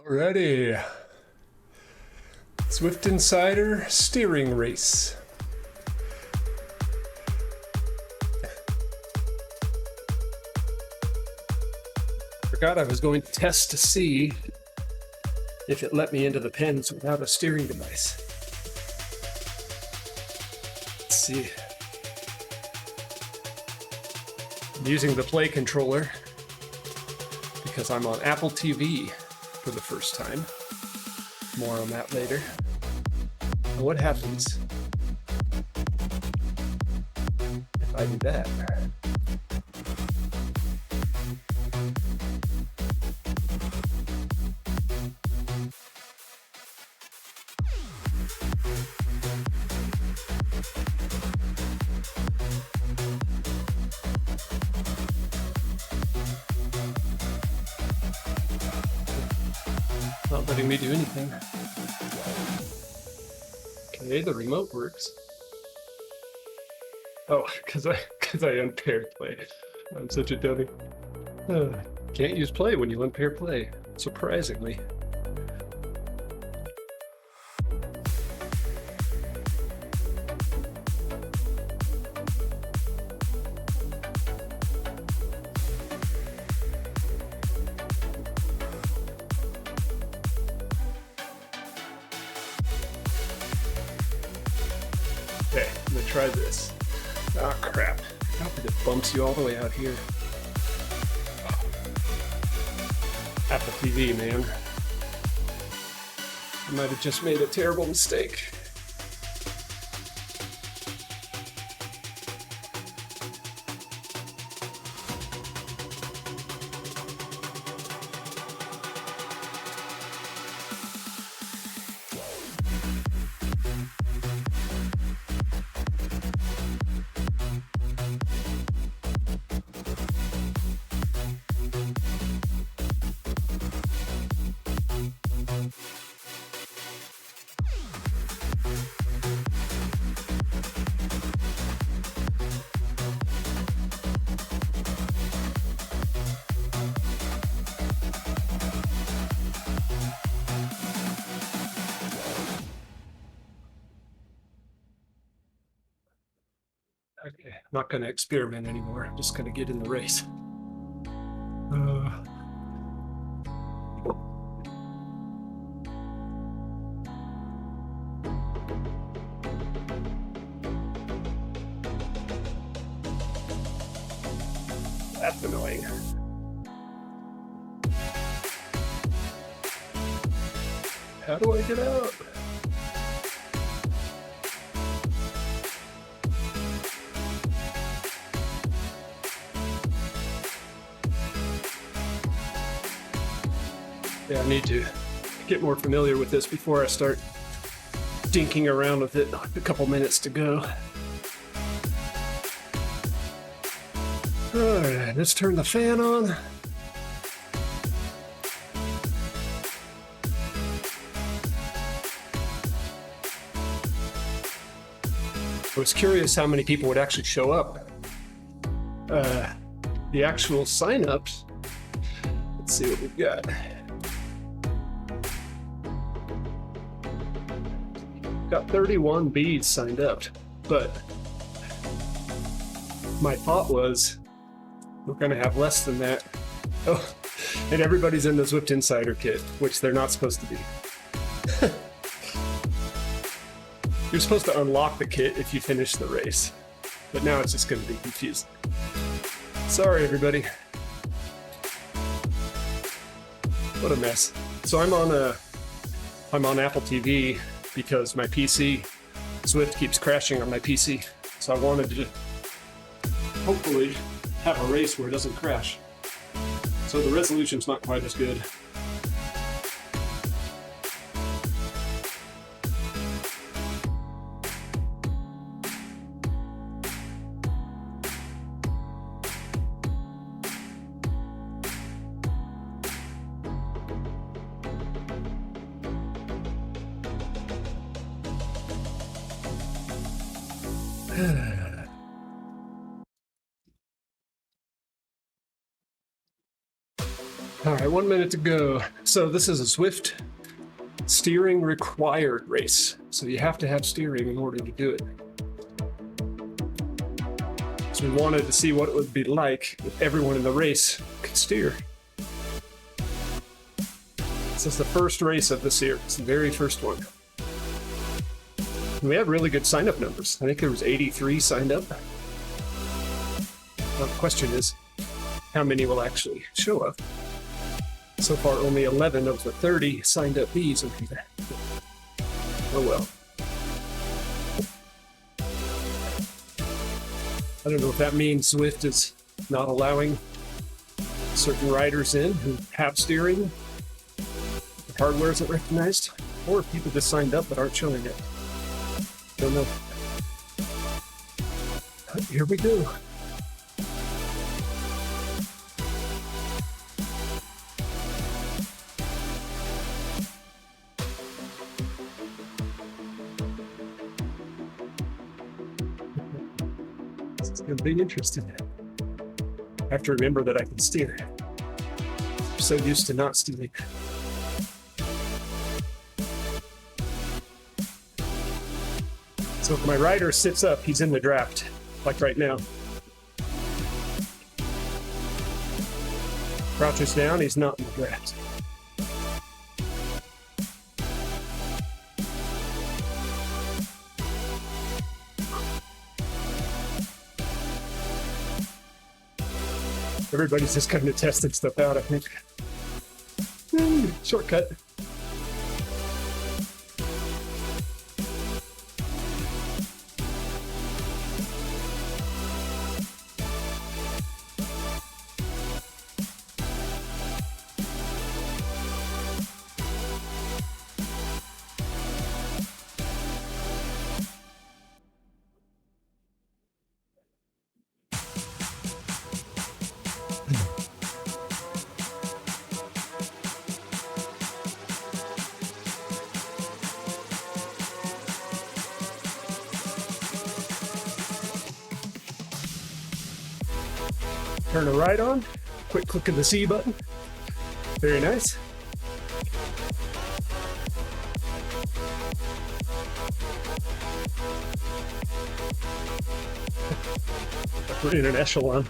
Alrighty. Zwift Insider steering race. Forgot I was going to test to see if it let me into the pens without a steering device. Let's see. I'm using the Play controller because I'm on Apple TV for the first time. More on that later. And what happens if I do that? Not letting me do anything. Okay, the remote works. Oh, because I unpaired play. I'm such a dummy. Can't use play when you unpair play, surprisingly. Okay, I'm gonna try this. Ah, crap. How did it bumps you all the way out here? Apple TV, man. I might have just made a terrible mistake. Okay, not going to experiment anymore. I'm just going to get in the race. That's annoying. How do I get out? Yeah, I need to get more familiar with this before I start dinking around with it. A couple minutes to go. All right, let's turn the fan on. I was curious how many people would actually show up. The actual sign-ups. Let's see what we've got. Got 31 bees signed up, but my thought was we're going to have less than that. Oh, and everybody's in the Zwift Insider kit, which they're not supposed to be. You're supposed to unlock the kit if you finish the race, but now it's just going to be confusing. Sorry, everybody. What a mess. So I'm on Apple TV because my PC, Zwift keeps crashing on my PC. So I wanted to hopefully have a race where it doesn't crash. So the resolution's not quite as good. All right, 1 minute to go. So this is a Zwift steering required race. So you have to have steering in order to do it. So we wanted to see what it would be like if everyone in the race could steer. This is the first race of this year. It's the very first one. And we have really good sign-up numbers. I think there was 83 signed up. Now the question is, how many will actually show up? So far, only 11 of the 30 signed up bees. Oh well. I don't know if that means Zwift is not allowing certain riders in who have steering. The hardware isn't recognized, or if people just signed up but aren't showing it. Don't know. But here we go. It's going to be interesting. I have to remember that I can steer. I'm so used to not steering. So if my rider sits up, he's in the draft, like right now. Crouches down, he's not in the draft. Everybody's just kind of testing stuff out, I think. Shortcut. Turn the right on, quick click of the C button. Very nice. We're in an echelon.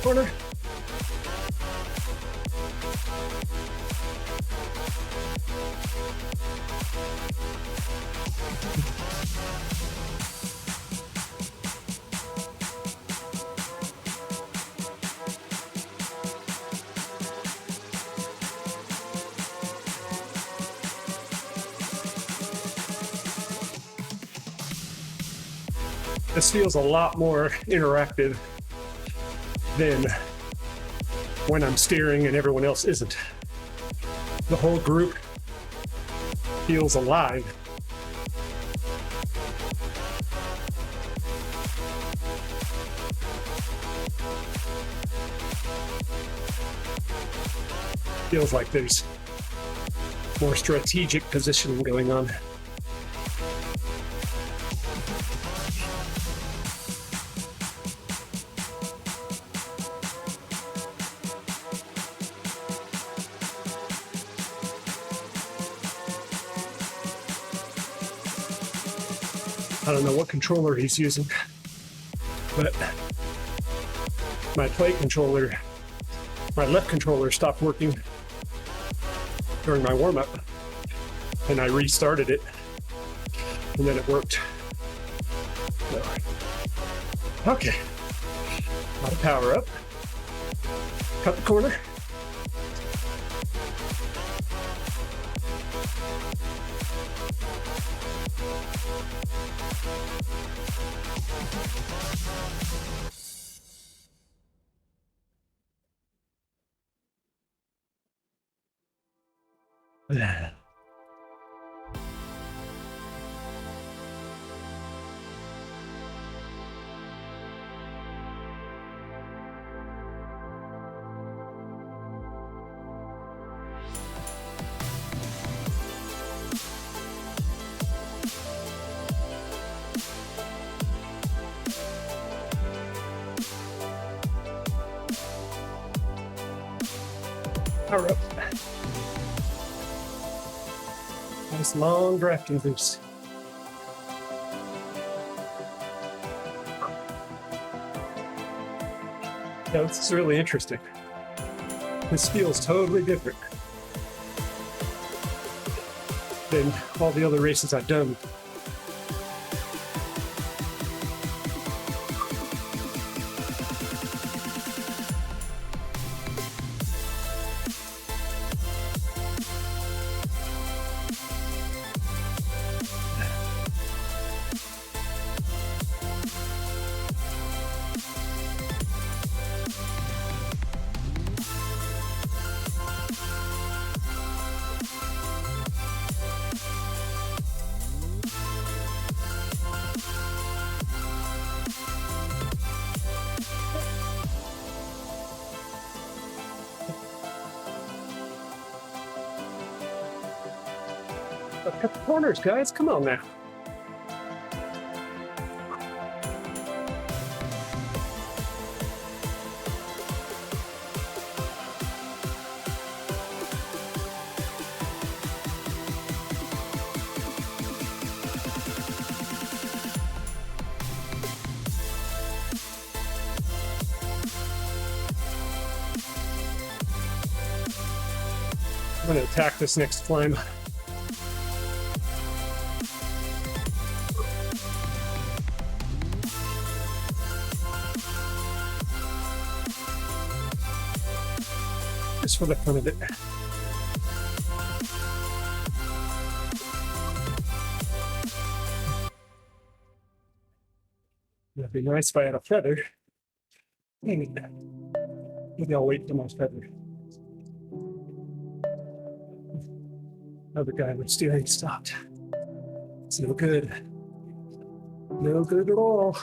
Corner. This feels a lot more interactive than when I'm steering and everyone else isn't. The whole group feels alive. Feels like there's more strategic positioning going on. I don't know what controller he's using, but my play controller, my left controller stopped working during my warm-up, and I restarted it, and then it worked. So, okay, auto power up, cut the corner. Yeah. Power up. Nice long drafting boost. Yeah, this is really interesting. This feels totally different than all the other races I've done. Cut the corners, guys. Come on now. I'm going to attack this next climb. Just for the fun of it. It'd be nice if I had a feather. Dang it. Maybe I'll wait for my feather. Another guy was steering stopped. It's no good. No good at all.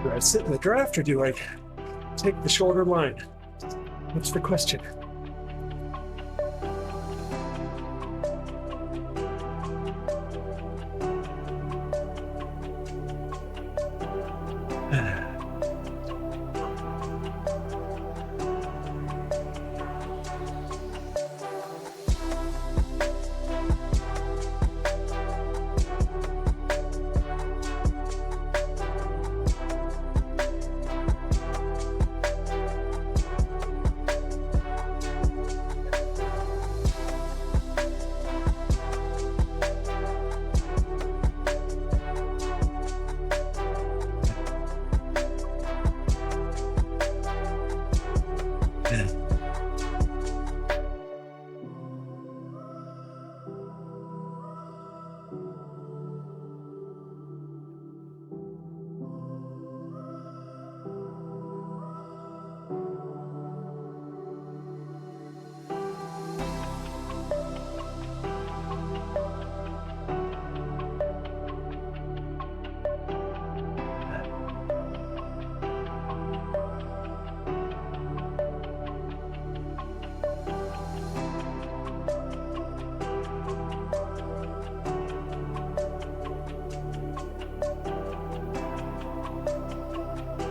Do I sit in the draft or do I take the shorter line? That's the question.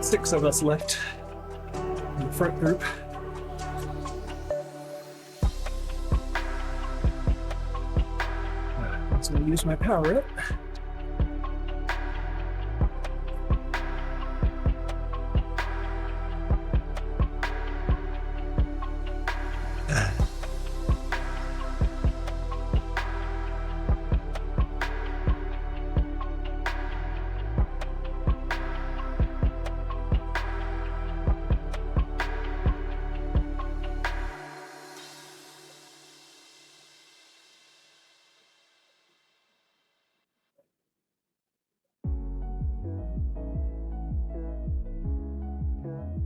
Six of us left in the front group. So I'll use my power up.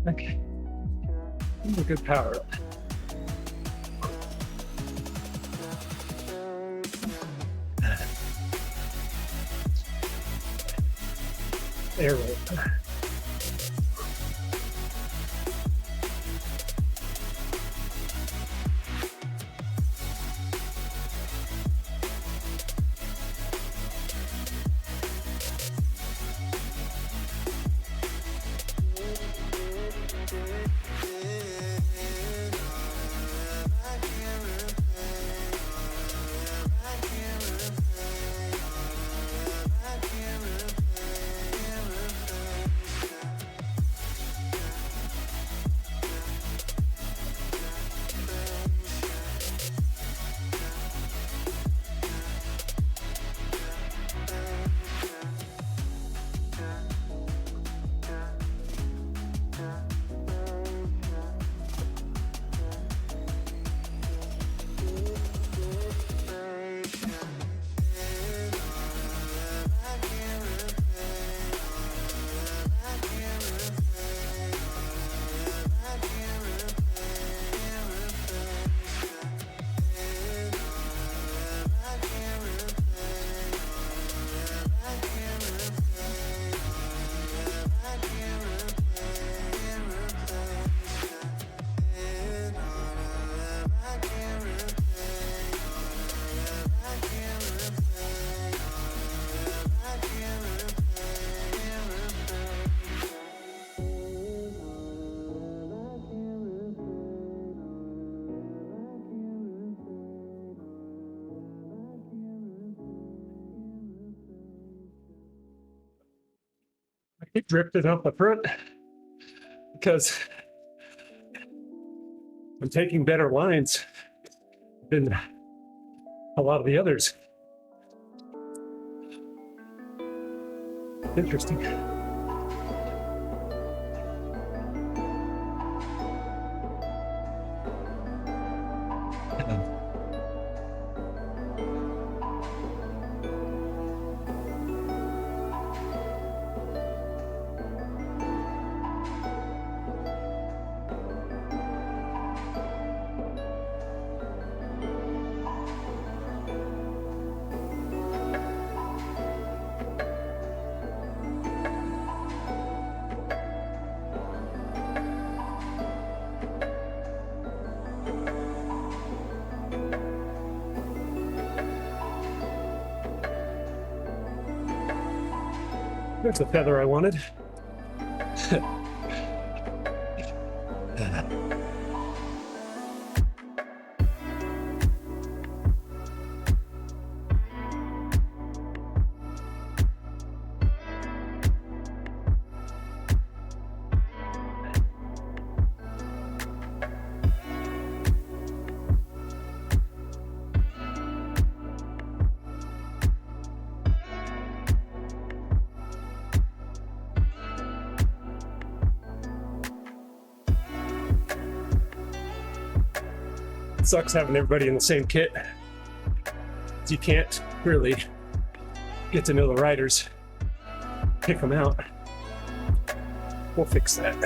Okay, a good power up. Arrow. It drifted up the front because I'm taking better lines than a lot of the others. Interesting. There's the feather I wanted. Sucks having everybody in the same kit. You can't really get to know the riders, pick them out. We'll fix that.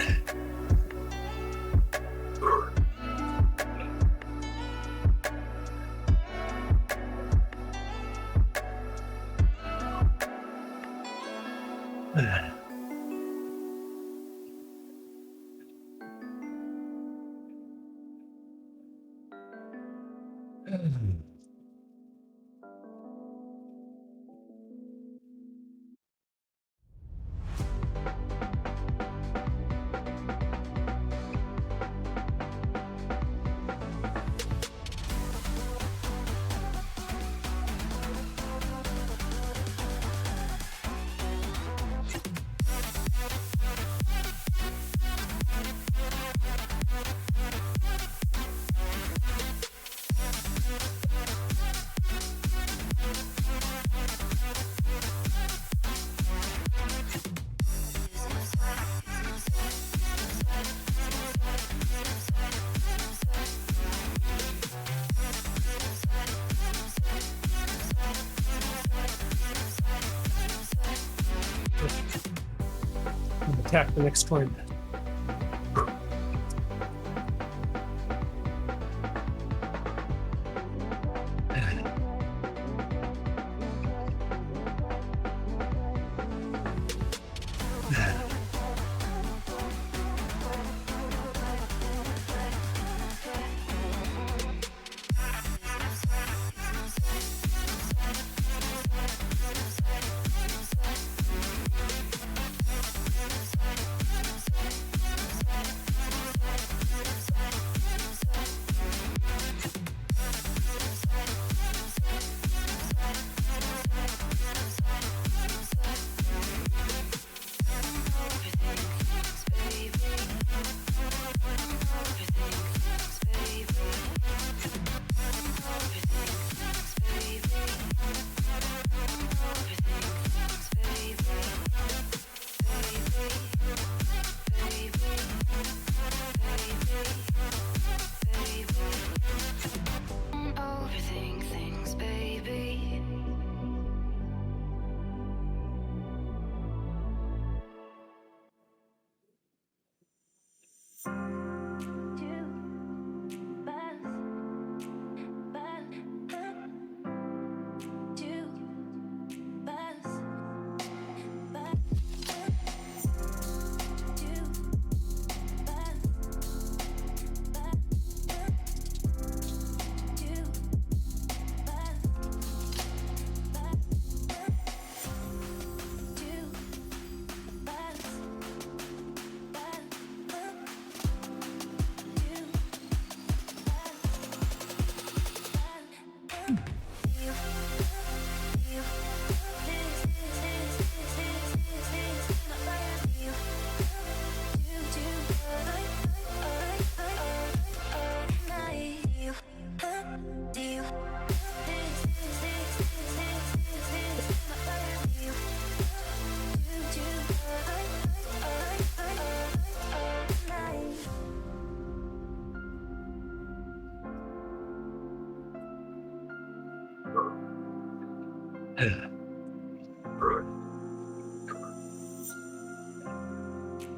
Attack the next climb.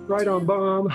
Right on bomb.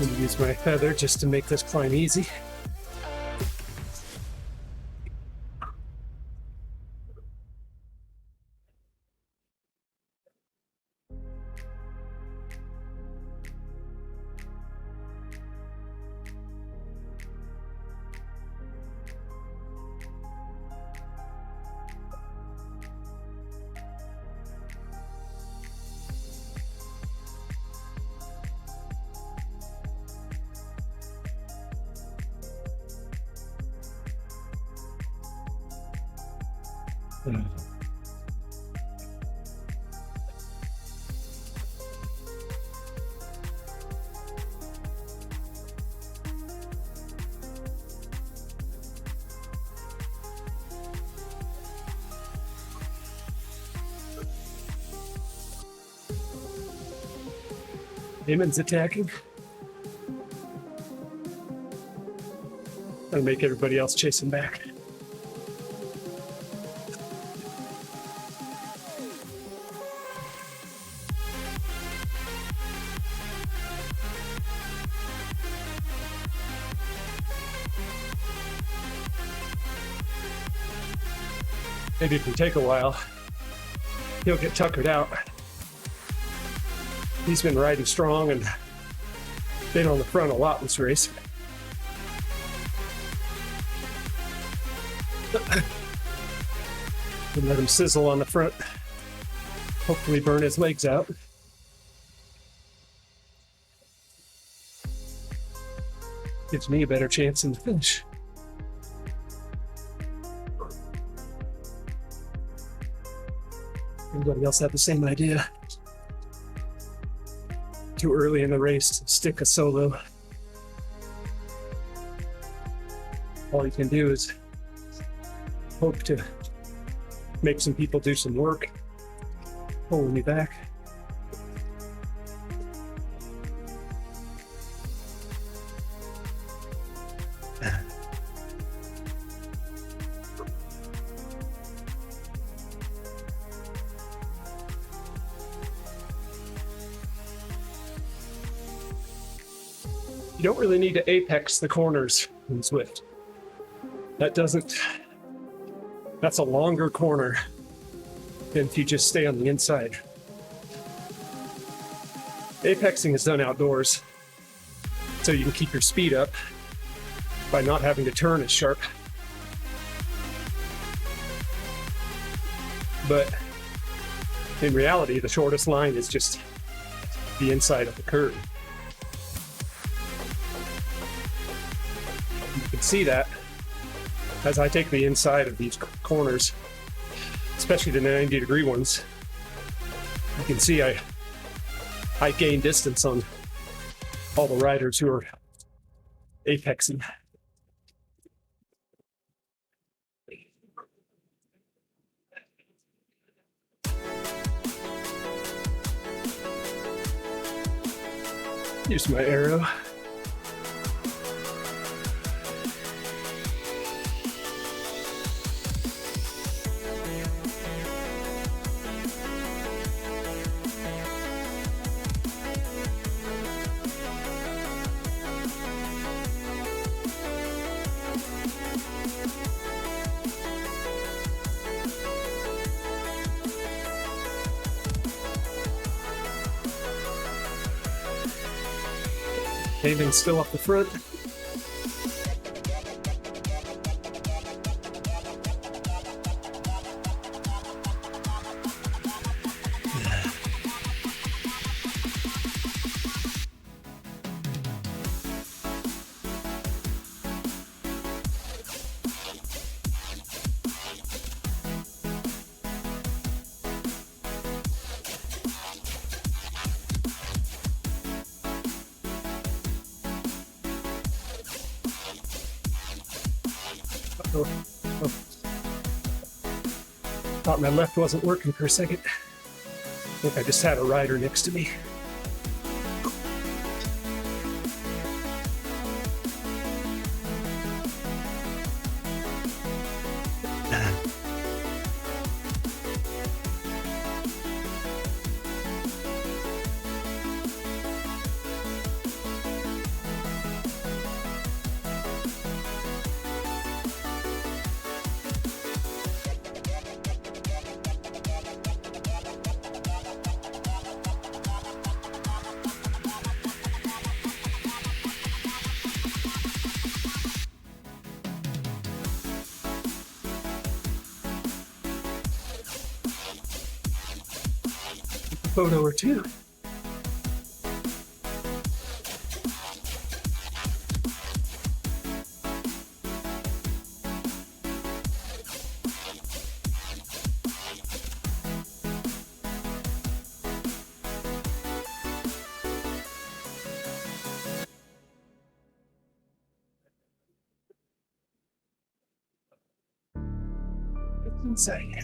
I'm gonna use my feather just to make this climb easy. Damon's attacking. I'll make everybody else chase him back. Maybe it can take a while. He'll get tuckered out. He's been riding strong and been on the front a lot this race. And let him sizzle on the front. Hopefully burn his legs out. Gives me a better chance in the finish. Everybody else had the same idea. Too early in the race to stick a solo. All you can do is hope to make some people do some work, pulling me back. You don't really need to apex the corners in Zwift. That's a longer corner than if you just stay on the inside. Apexing is done outdoors, so you can keep your speed up by not having to turn as sharp. But in reality, the shortest line is just the inside of the curve. You can see that as I take the inside of these corners, especially the 90-degree ones. You can see I gain distance on all the riders who are apexing. Here's my arrow. Paving's still up the front. Oh, oh. Thought my left wasn't working for a second. I think I just had a rider next to me. Photo or two. It's insane.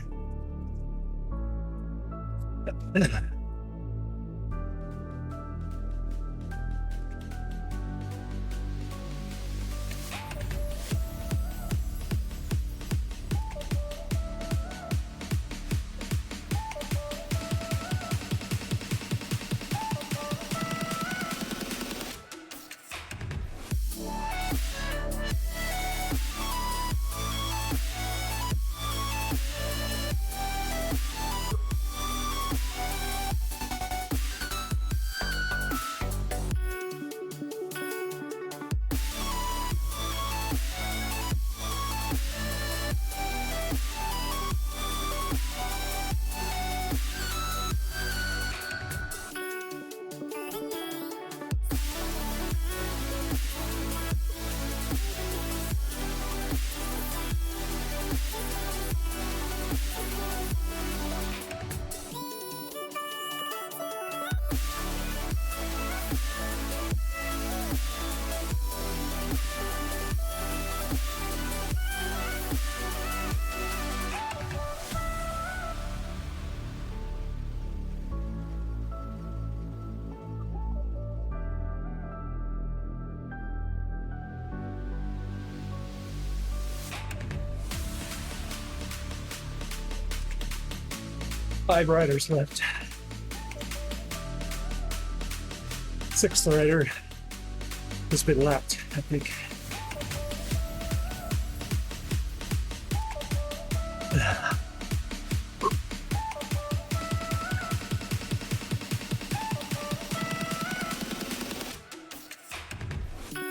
5 riders left. 6th rider has been lapped, I think.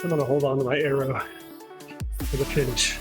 I'm gonna hold on to my arrow for the finish.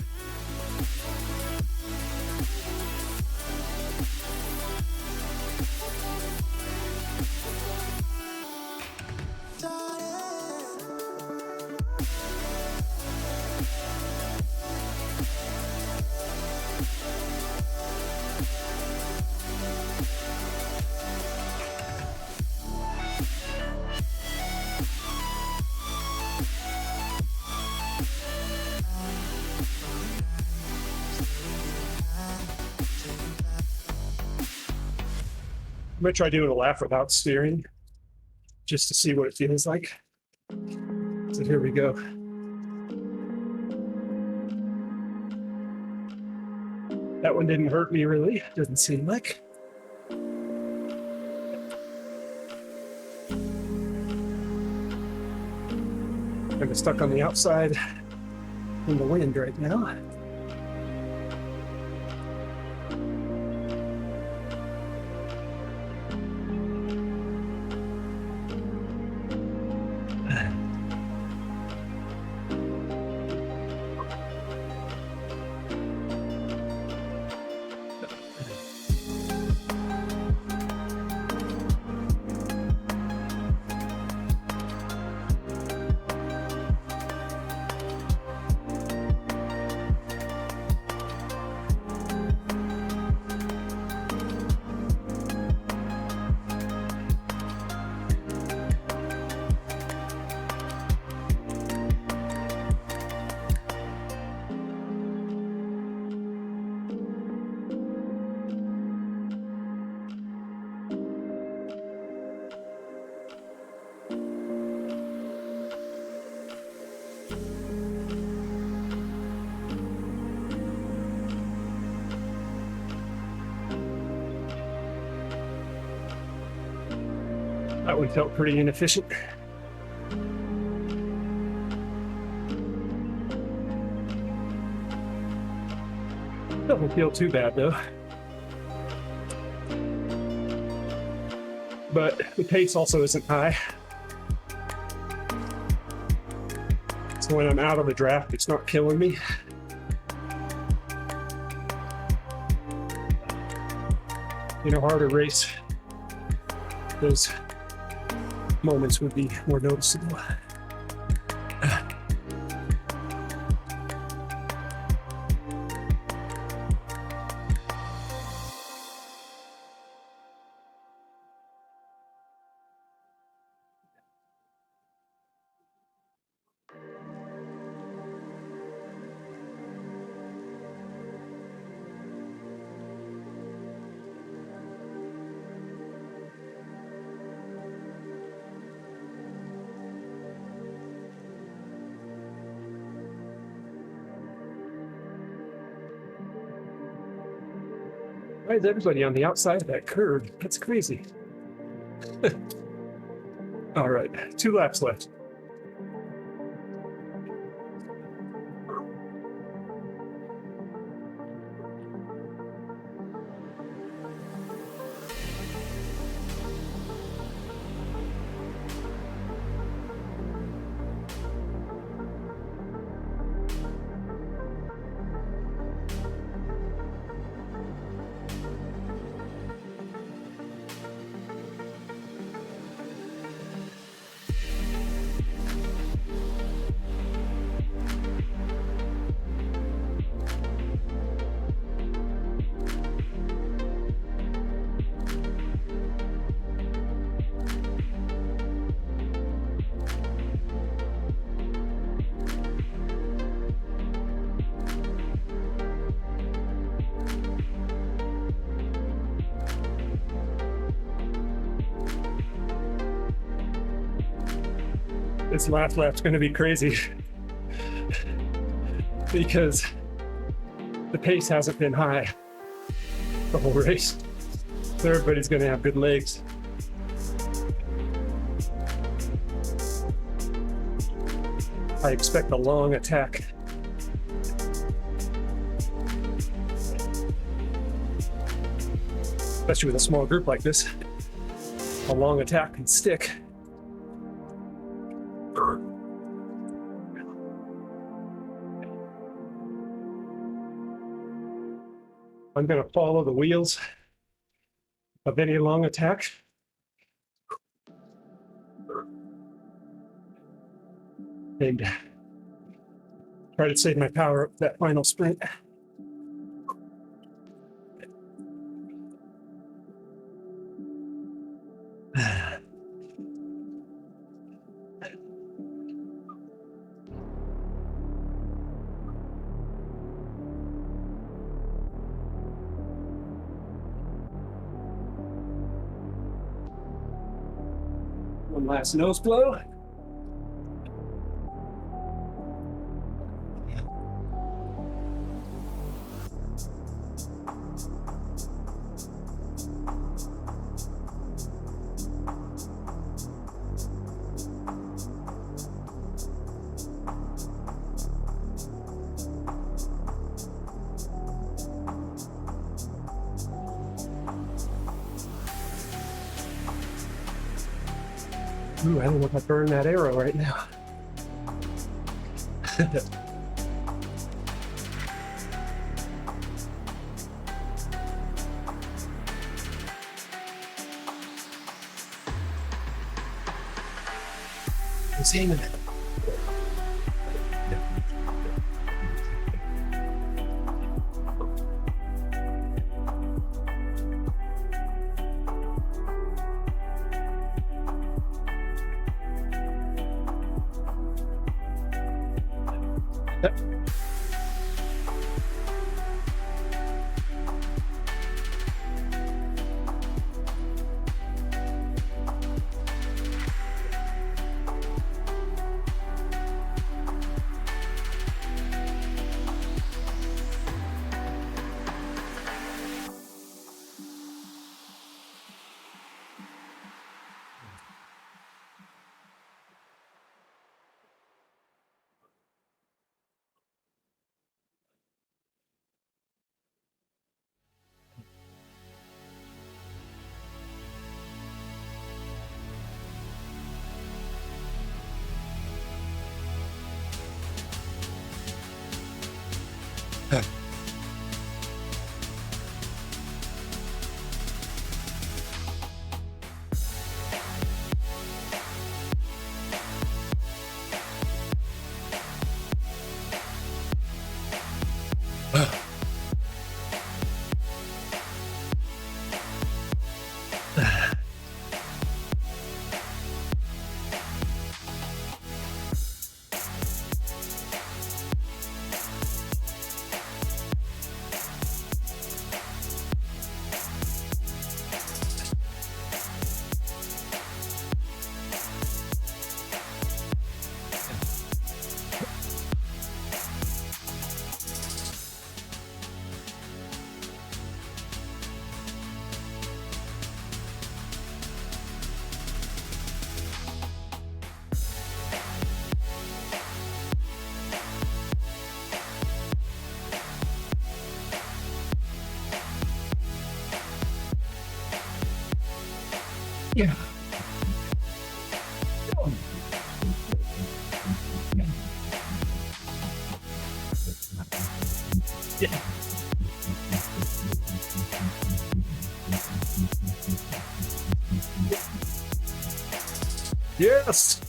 I'm gonna try doing a lap without steering, just to see what it feels like. So here we go. That one didn't hurt me really, doesn't seem like. Kind of stuck on the outside in the wind right now. That one felt pretty inefficient. Doesn't feel too bad though. But the pace also isn't high. So when I'm out of the draft, it's not killing me. In a harder race, those moments would be more noticeable. Why is everybody on the outside of that curve? That's crazy. All right, 2 laps left. This last lap's going to be crazy because the pace hasn't been high the whole race. So everybody's going to have good legs. I expect a long attack. Especially with a small group like this, a long attack can stick. I'm going to follow the wheels of any long attack. And try to save my power up that final sprint. One last nose blow. Ooh, I don't know if I burn that arrow right now. It's aiming it. Yeah. Yeah. Yes.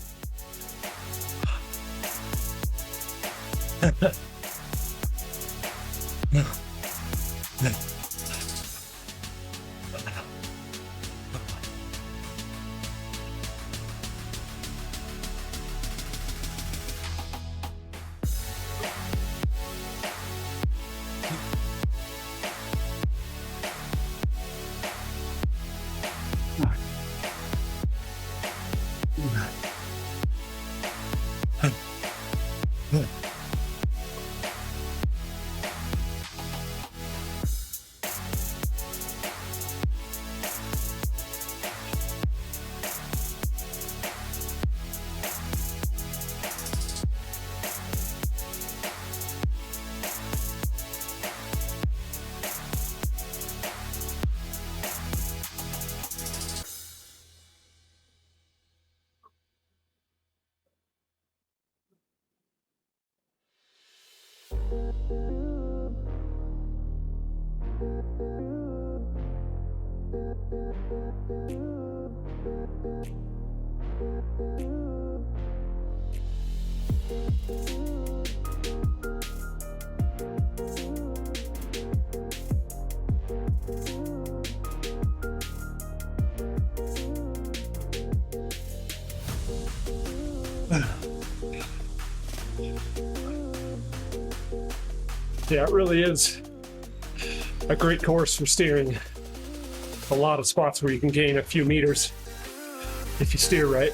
Yeah, it really is a great course for steering. A lot of spots where you can gain a few meters if you steer right.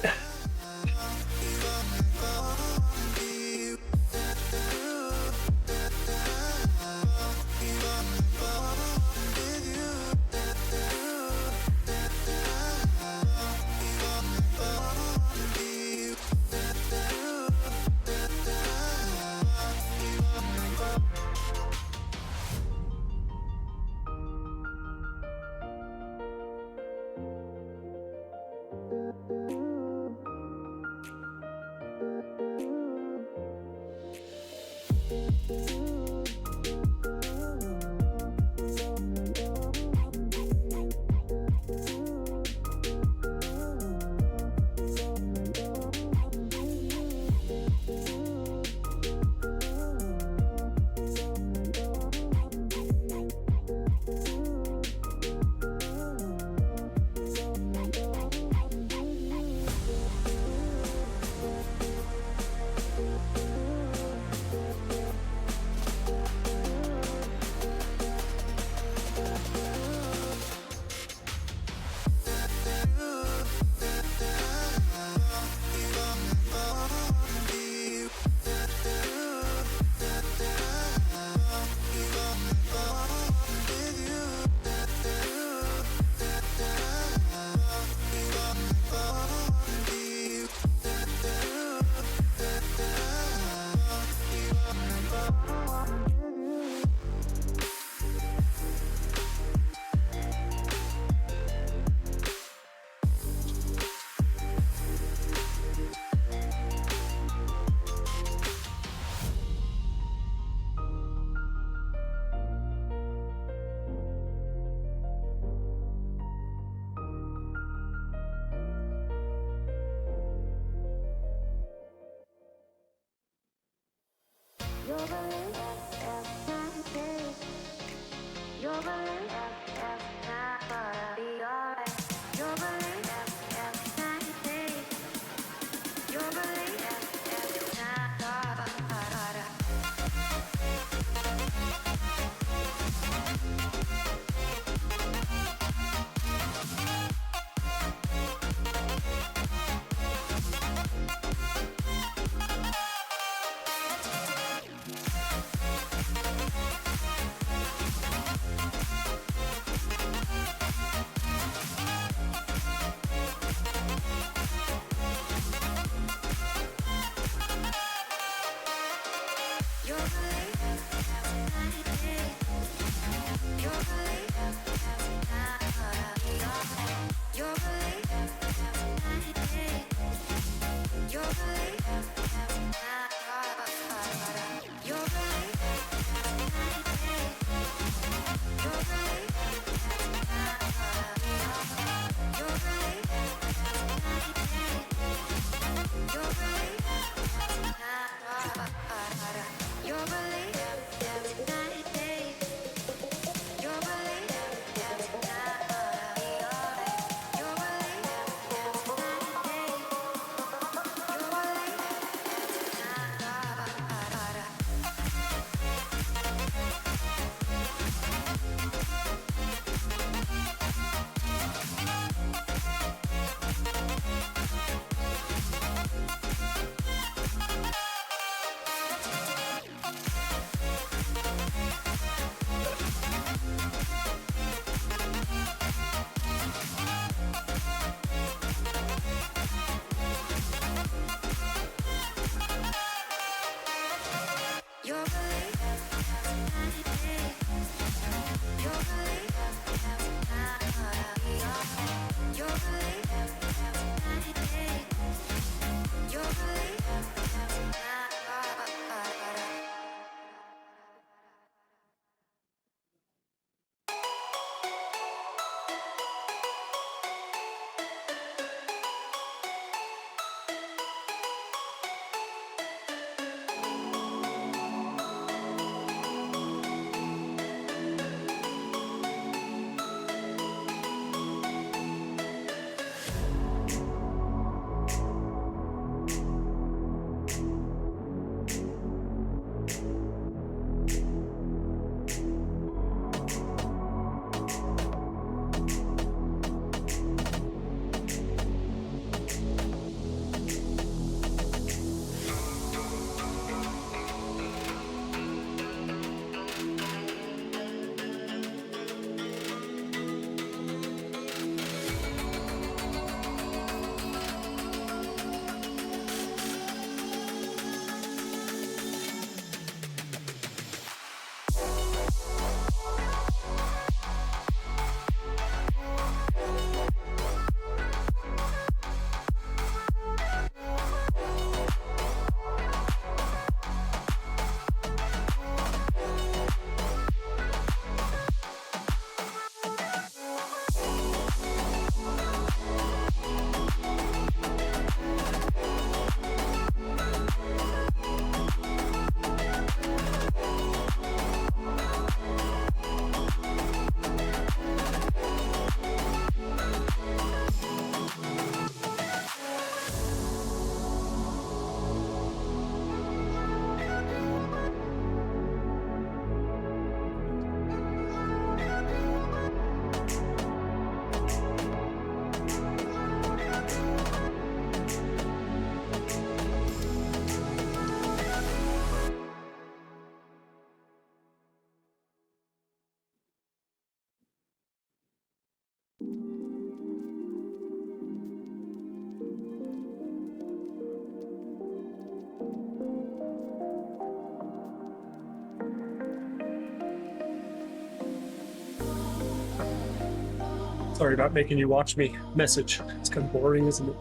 Sorry about making you watch me message. It's kind of boring, isn't it?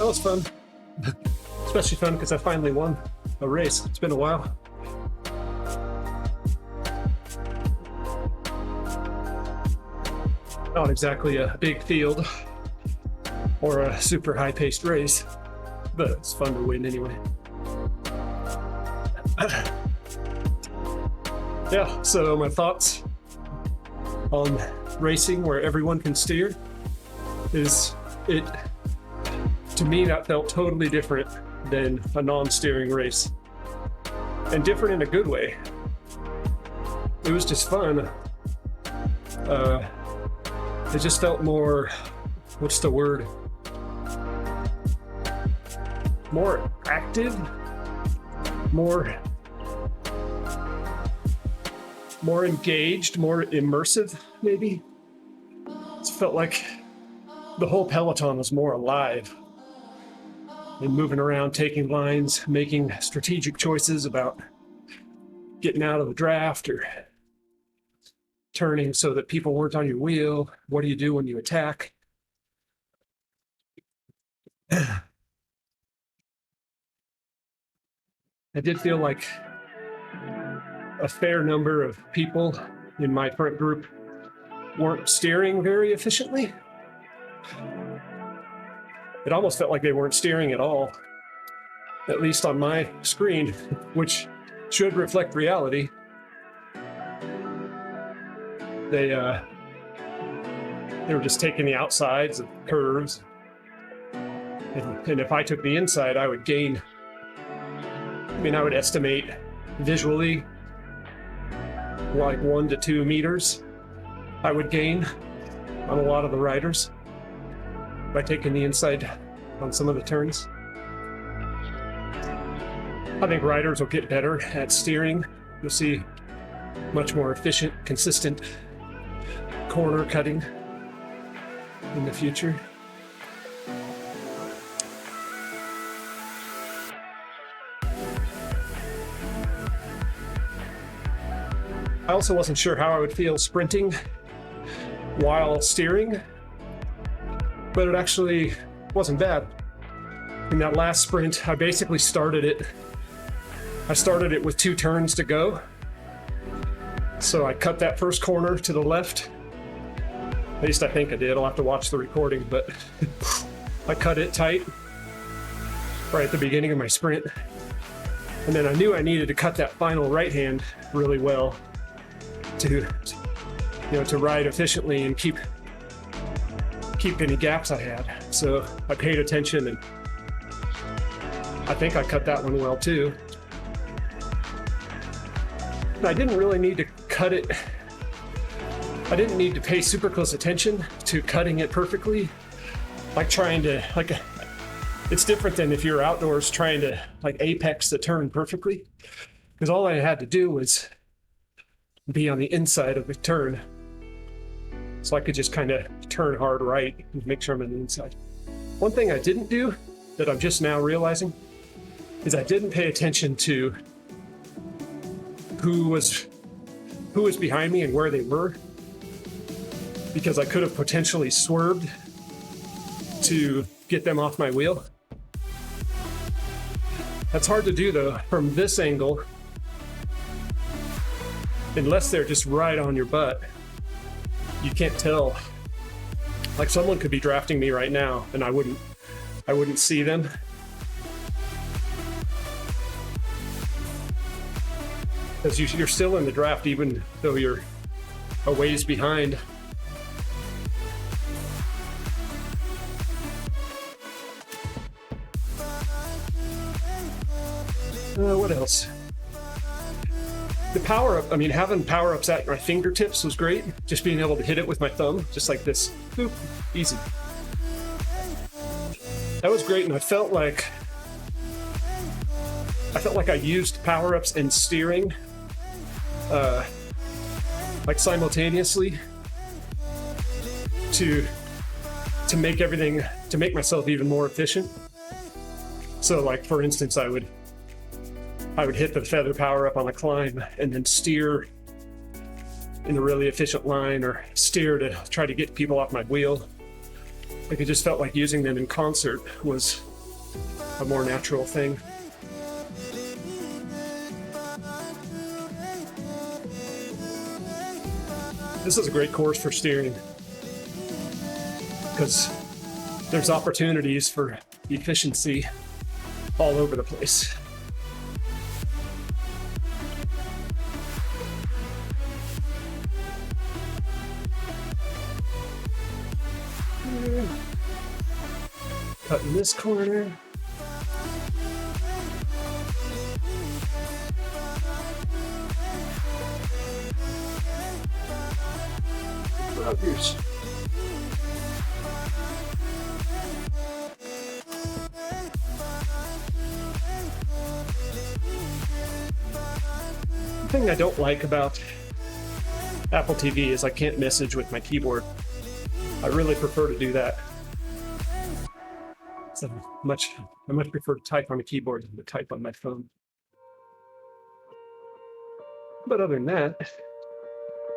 was fun. Especially fun because I finally won a race. It's been a while. Not exactly a big field or a super high-paced race, but it's fun to win anyway. Yeah, so my thoughts on racing where everyone can steer is to me, that felt totally different than a non-steering race, and different in a good way. It was just fun. It just felt more, what's the word? More active, more engaged, more immersive, maybe. It felt like the whole peloton was more alive and moving around, taking lines, making strategic choices about getting out of the draft or turning so that people weren't on your wheel. What do you do when you attack? I did feel like a fair number of people in my front group weren't steering very efficiently. It almost felt like they weren't steering at all, at least on my screen, which should reflect reality. They were just taking the outsides of curves. And if I took the inside, I would gain. I would estimate visually like 1 to 2 meters I would gain on a lot of the riders by taking the inside on some of the turns. I think riders will get better at steering. You'll see much more efficient, consistent corner cutting in the future. I also wasn't sure how I would feel sprinting while steering, but it actually wasn't bad. In that last sprint, I basically started it with 2 turns to go. So I cut that first corner to the left. At least I think I did. I'll have to watch the recording, but I cut it tight right at the beginning of my sprint. And then I knew I needed to cut that final right hand really well to ride efficiently and keep any gaps I had. So I paid attention, and I think I cut that one well too. I didn't really need to cut it. I didn't need to pay super close attention to cutting it perfectly. It's different than if you're outdoors trying to apex the turn perfectly, because all I had to do was be on the inside of the turn. So I could just kind of turn hard right and make sure I'm on the inside. One thing I didn't do that I'm just now realizing is I didn't pay attention to who was behind me and where they were, because I could have potentially swerved to get them off my wheel. That's hard to do though from this angle, unless they're just right on your butt. You can't tell. Like someone could be drafting me right now and I wouldn't see them. Because you're still in the draft even though you're a ways behind. What else? The power-up, having power-ups at my fingertips was great. Just being able to hit it with my thumb, just like this. Boop, easy. That was great, and I felt like I used power-ups and steering simultaneously to make myself even more efficient. So for instance, I would hit the feather power up on a climb and then steer in a really efficient line, or steer to try to get people off my wheel. It just felt like using them in concert was a more natural thing. This is a great course for steering because there's opportunities for efficiency all over the place. Cutting this corner. Rogers. The thing I don't like about Apple TV is I can't message with my keyboard. I really prefer to do that. So I much prefer to type on a keyboard than to type on my phone. But other than that,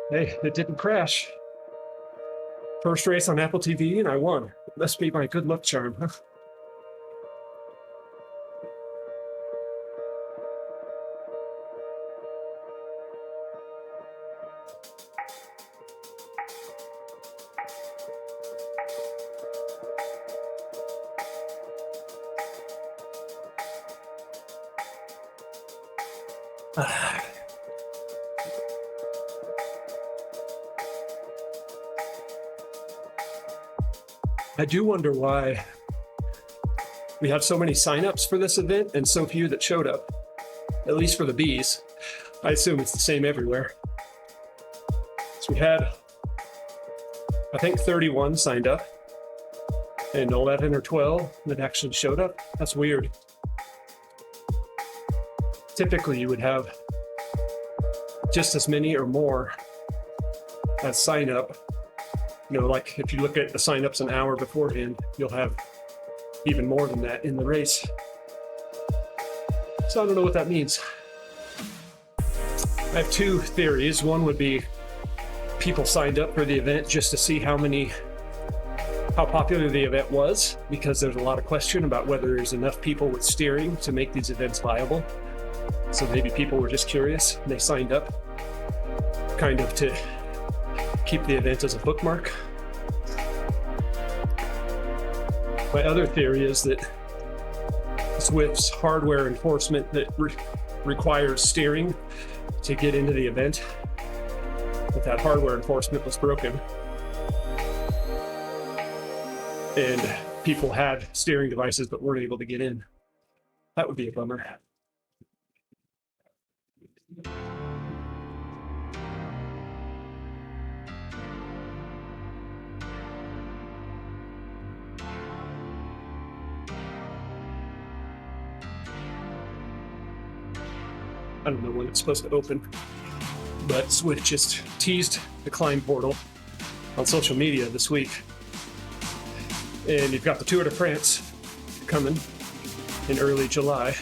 hey, it didn't crash. First race on Apple TV and I won. It must be my good luck charm, huh? I do wonder why we have so many signups for this event and so few that showed up, at least for the bees. I assume it's the same everywhere. So we had, I think 31 signed up and 11 or 12 that actually showed up. That's weird. Typically you would have just as many or more as sign up. You know, like if you look at the signups an hour beforehand, you'll have even more than that in the race. So I don't know what that means. I have two theories. One would be people signed up for the event just to see how popular the event was, because there's a lot of question about whether there's enough people with steering to make these events viable. So maybe people were just curious and they signed up kind of to keep the event as a bookmark. My other theory is that Zwift's hardware enforcement that requires steering to get into the event, that hardware enforcement was broken. And people had steering devices but weren't able to get in. That would be a bummer. I don't know when it's supposed to open, but Zwift just teased the Climb portal on social media this week. And you've got the Tour de France coming in early July.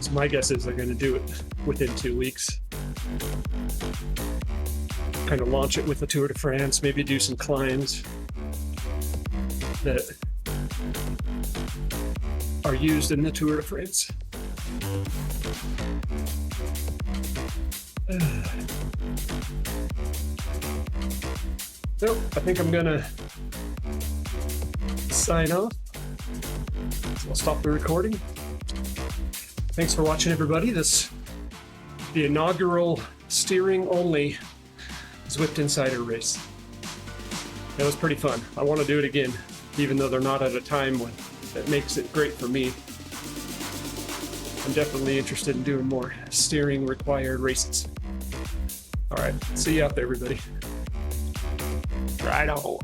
So my guess is they're going to do it within 2 weeks. Kind of launch it with the Tour de France, maybe do some climbs that are used in the Tour de France. So I think I'm gonna sign off. So I'll stop the recording. Thanks for watching, everybody. The inaugural steering only Zwift Insider race. That was pretty fun. I want to do it again, even though they're not at a time when that makes it great for me. I'm definitely interested in doing more steering required races. All right, see you out there, everybody. Right on.